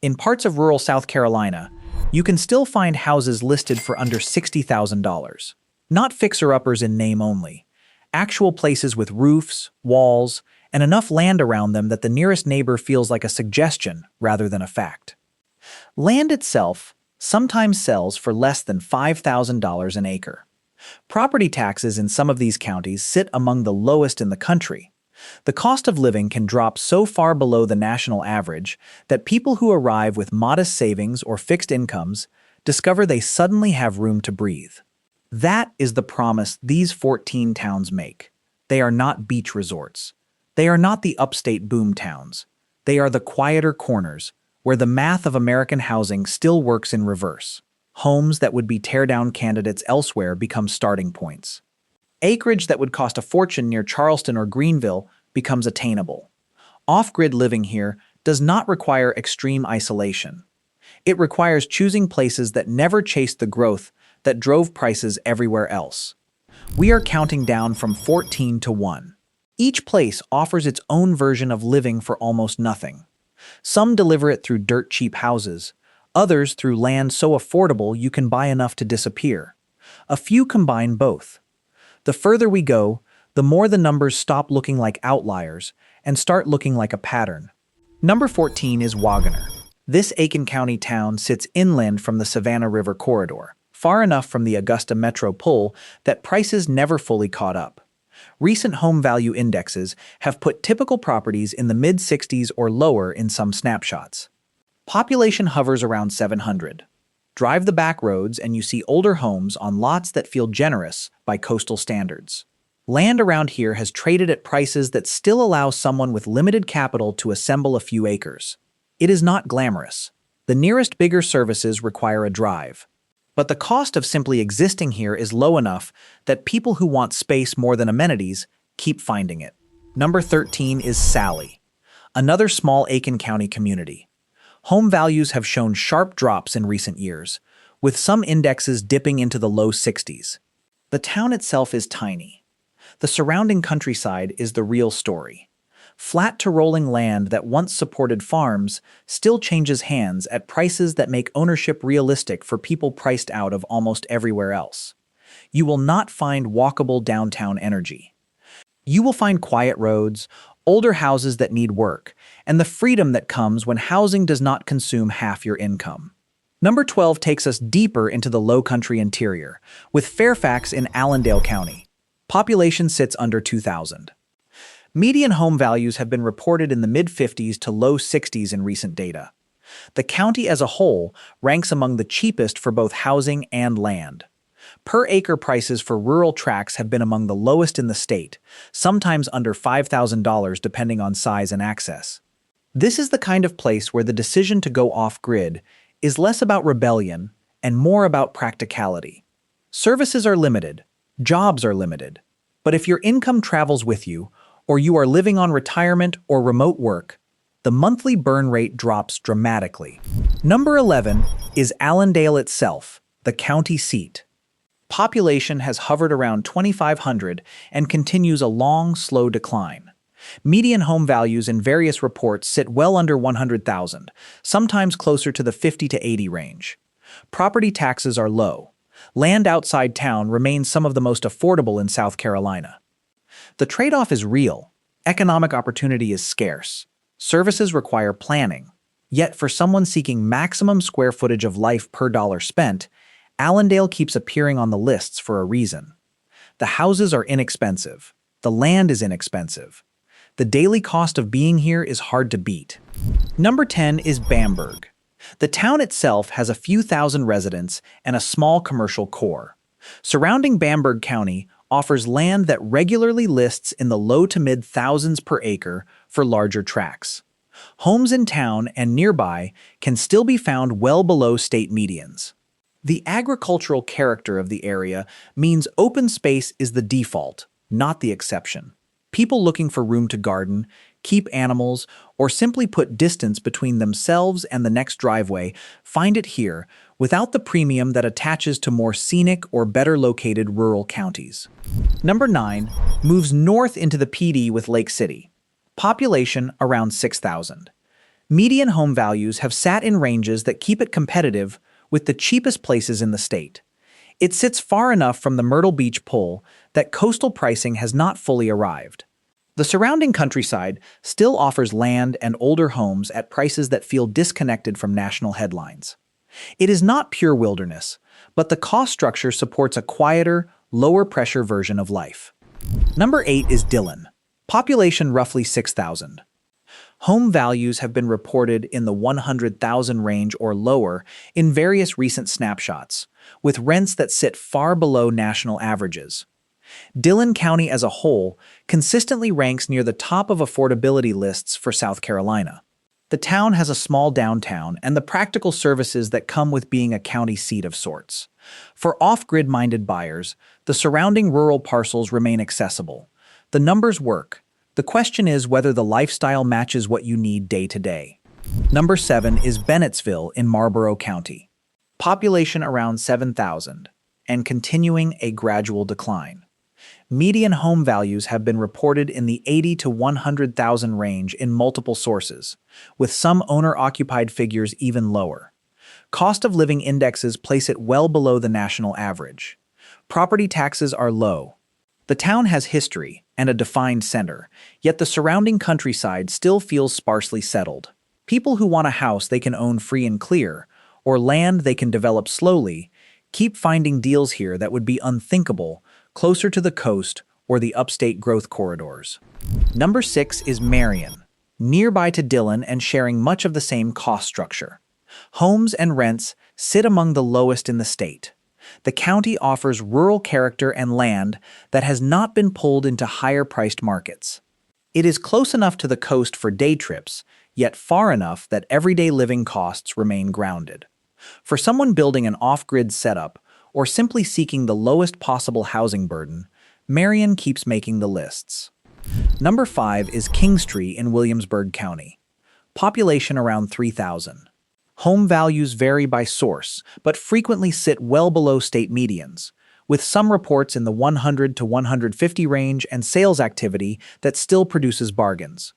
In parts of rural South Carolina, you can still find houses listed for under $60,000. Not fixer-uppers in name only. Actual places with roofs, walls, and enough land around them that the nearest neighbor feels like a suggestion rather than a fact. Land itself sometimes sells for less than $5,000 an acre. Property taxes in some of these counties sit among the lowest in the country. The cost of living can drop so far below the national average that people who arrive with modest savings or fixed incomes discover they suddenly have room to breathe. That is the promise these 14 towns make. They are not beach resorts. They are not the upstate boom towns. They are the quieter corners where the math of American housing still works in reverse. Homes that would be tear-down candidates elsewhere become starting points. Acreage that would cost a fortune near Charleston or Greenville becomes attainable. Off-grid living here does not require extreme isolation. It requires choosing places that never chased the growth that drove prices everywhere else. We are counting down from 14 to 1. Each place offers its own version of living for almost nothing. Some deliver it through dirt-cheap houses, others through land so affordable you can buy enough to disappear. A few combine both. The further we go, the more the numbers stop looking like outliers and start looking like a pattern. Number 14 is Wagener. This Aiken County town sits inland from the Savannah River corridor, far enough from the Augusta Metro pull that prices never fully caught up. Recent home value indexes have put typical properties in the mid-60s or lower in some snapshots. Population hovers around 700. Drive the back roads and you see older homes on lots that feel generous by coastal standards. Land around here has traded at prices that still allow someone with limited capital to assemble a few acres. It is not glamorous. The nearest bigger services require a drive. But the cost of simply existing here is low enough that people who want space more than amenities keep finding it. Number 13 is Salley, another small Aiken County community. Home values have shown sharp drops in recent years, with some indexes dipping into the low 60s. The town itself is tiny. The surrounding countryside is the real story. Flat to rolling land that once supported farms still changes hands at prices that make ownership realistic for people priced out of almost everywhere else. You will not find walkable downtown energy. You will find quiet roads, older houses that need work, and the freedom that comes when housing does not consume half your income. Number 12 takes us deeper into the low-country interior, with Fairfax in Allendale County. Population sits under 2,000. Median home values have been reported in the mid-50s to low 60s in recent data. The county as a whole ranks among the cheapest for both housing and land. Per-acre prices for rural tracts have been among the lowest in the state, sometimes under $5,000 depending on size and access. This is the kind of place where the decision to go off-grid is less about rebellion and more about practicality. Services are limited, jobs are limited, but if your income travels with you, or you are living on retirement or remote work, the monthly burn rate drops dramatically. Number 11 is Allendale itself, the county seat. Population has hovered around 2,500 and continues a long, slow decline. Median home values in various reports sit well under 100,000, sometimes closer to the 50 to 80 range. Property taxes are low. Land outside town remains some of the most affordable in South Carolina. The trade-off is real. Economic opportunity is scarce. Services require planning. Yet for someone seeking maximum square footage of life per dollar spent, Allendale keeps appearing on the lists for a reason. The houses are inexpensive. The land is inexpensive. The daily cost of being here is hard to beat. Number 10 is Bamberg. The town itself has a few thousand residents and a small commercial core. Surrounding Bamberg County offers land that regularly lists in the low to mid thousands per acre for larger tracts. Homes in town and nearby can still be found well below state medians. The agricultural character of the area means open space is the default, not the exception. People looking for room to garden, keep animals, or simply put distance between themselves and the next driveway find it here without the premium that attaches to more scenic or better located rural counties. Number 9 moves north into the PD with Lake City. Population around 6,000. Median home values have sat in ranges that keep it competitive with the cheapest places in the state. It sits far enough from the Myrtle Beach pull that coastal pricing has not fully arrived. The surrounding countryside still offers land and older homes at prices that feel disconnected from national headlines. It is not pure wilderness, but the cost structure supports a quieter, lower-pressure version of life. Number 8 is Dillon. Population roughly 6,000. Home values have been reported in the 100,000 range or lower in various recent snapshots, with rents that sit far below national averages. Dillon County as a whole consistently ranks near the top of affordability lists for South Carolina. The town has a small downtown and the practical services that come with being a county seat of sorts. For off-grid-minded buyers, the surrounding rural parcels remain accessible. The numbers work. The question is whether the lifestyle matches what you need day to day. Number 7 is Bennettsville in Marlborough County. Population around 7,000, and continuing a gradual decline. Median home values have been reported in the 80 to 100,000 range in multiple sources, with some owner-occupied figures even lower. Cost of living indexes place it well below the national average. Property taxes are low. The town has history and a defined center, yet the surrounding countryside still feels sparsely settled. People who want a house they can own free and clear, or land they can develop slowly, keep finding deals here that would be unthinkable closer to the coast or the upstate growth corridors. Number 6 is Marion, nearby to Dillon and sharing much of the same cost structure. Homes and rents sit among the lowest in the state. The county offers rural character and land that has not been pulled into higher-priced markets. It is close enough to the coast for day trips, yet far enough that everyday living costs remain grounded. For someone building an off-grid setup, or simply seeking the lowest possible housing burden, Marion keeps making the lists. Number 5 is Kingstree in Williamsburg County. Population around 3,000. Home values vary by source, but frequently sit well below state medians, with some reports in the 100 to 150 range and sales activity that still produces bargains.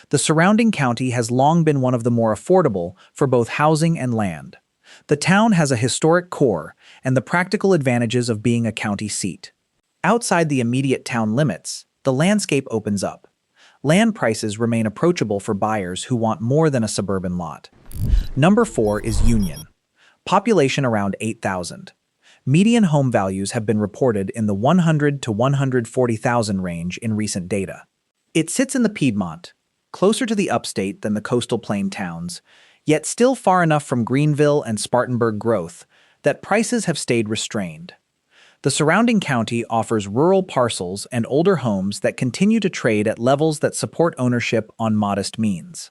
The surrounding county has long been one of the more affordable for both housing and land. The town has a historic core and the practical advantages of being a county seat. Outside the immediate town limits, the landscape opens up. Land prices remain approachable for buyers who want more than a suburban lot. Number 4 is Union. Population around 8,000. Median home values have been reported in the 100 to 140,000 range in recent data. It sits in the Piedmont, closer to the upstate than the coastal plain towns, yet still far enough from Greenville and Spartanburg growth that prices have stayed restrained. The surrounding county offers rural parcels and older homes that continue to trade at levels that support ownership on modest means.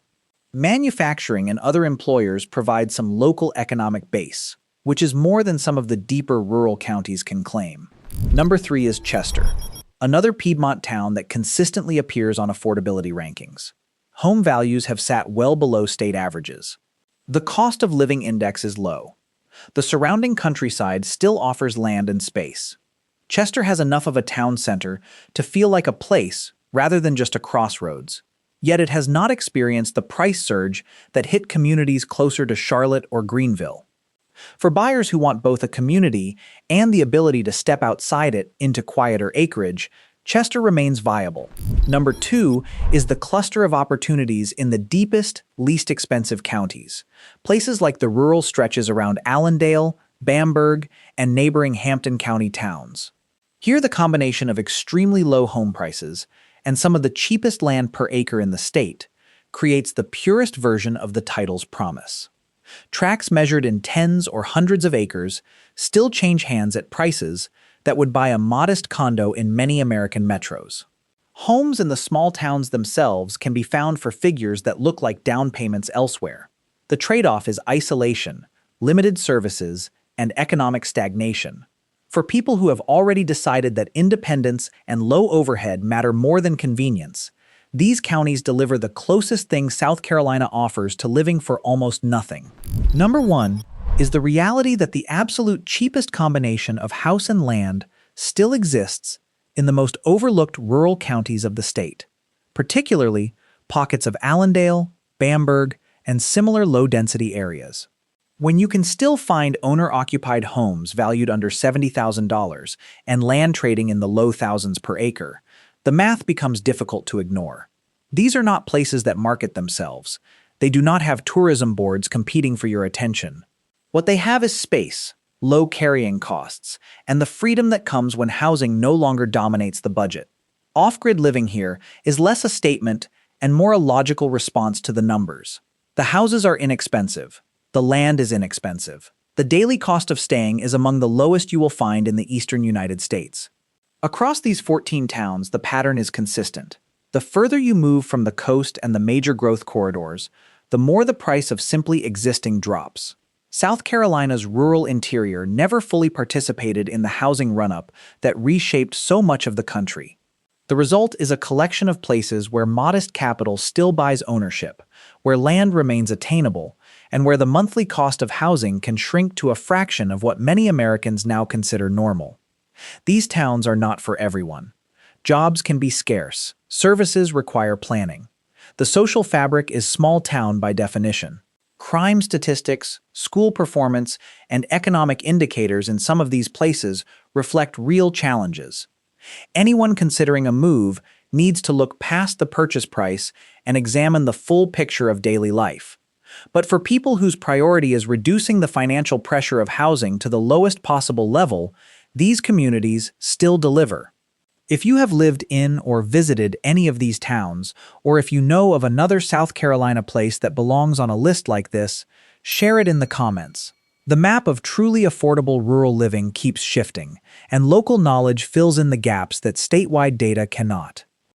Manufacturing and other employers provide some local economic base, which is more than some of the deeper rural counties can claim. Number 3 is Chester, another Piedmont town that consistently appears on affordability rankings. Home values have sat well below state averages. The cost of living index is low. The surrounding countryside still offers land and space. Chester has enough of a town center to feel like a place rather than just a crossroads. Yet it has not experienced the price surge that hit communities closer to Charlotte or Greenville. For buyers who want both a community and the ability to step outside it into quieter acreage, Chester remains viable. Number 2 is the cluster of opportunities in the deepest, least expensive counties. Places like the rural stretches around Allendale, Bamberg, and neighboring Hampton County towns. Here the combination of extremely low home prices and some of the cheapest land per acre in the state creates the purest version of the title's promise. Tracts measured in tens or hundreds of acres still change hands at prices that would buy a modest condo in many American metros. Homes in the small towns themselves can be found for figures that look like down payments elsewhere. The trade-off is isolation, limited services, and economic stagnation. For people who have already decided that independence and low overhead matter more than convenience, these counties deliver the closest thing South Carolina offers to living for almost nothing. Number 1 is the reality that the absolute cheapest combination of house and land still exists in the most overlooked rural counties of the state, particularly pockets of Allendale, Bamberg, and similar low-density areas. When you can still find owner-occupied homes valued under $70,000 and land trading in the low thousands per acre, the math becomes difficult to ignore. These are not places that market themselves. They do not have tourism boards competing for your attention. What they have is space, low carrying costs, and the freedom that comes when housing no longer dominates the budget. Off-grid living here is less a statement and more a logical response to the numbers. The houses are inexpensive. The land is inexpensive. The daily cost of staying is among the lowest you will find in the eastern United States. Across these 14 towns, the pattern is consistent. The further you move from the coast and the major growth corridors, the more the price of simply existing drops. South Carolina's rural interior never fully participated in the housing run-up that reshaped so much of the country. The result is a collection of places where modest capital still buys ownership, where land remains attainable, and where the monthly cost of housing can shrink to a fraction of what many Americans now consider normal. These towns are not for everyone. Jobs can be scarce. Services require planning. The social fabric is small town by definition. Crime statistics, school performance, and economic indicators in some of these places reflect real challenges. Anyone considering a move needs to look past the purchase price and examine the full picture of daily life. But for people whose priority is reducing the financial pressure of housing to the lowest possible level, these communities still deliver. If you have lived in or visited any of these towns, or if you know of another South Carolina place that belongs on a list like this, share it in the comments. The map of truly affordable rural living keeps shifting, and local knowledge fills in the gaps that statewide data cannot.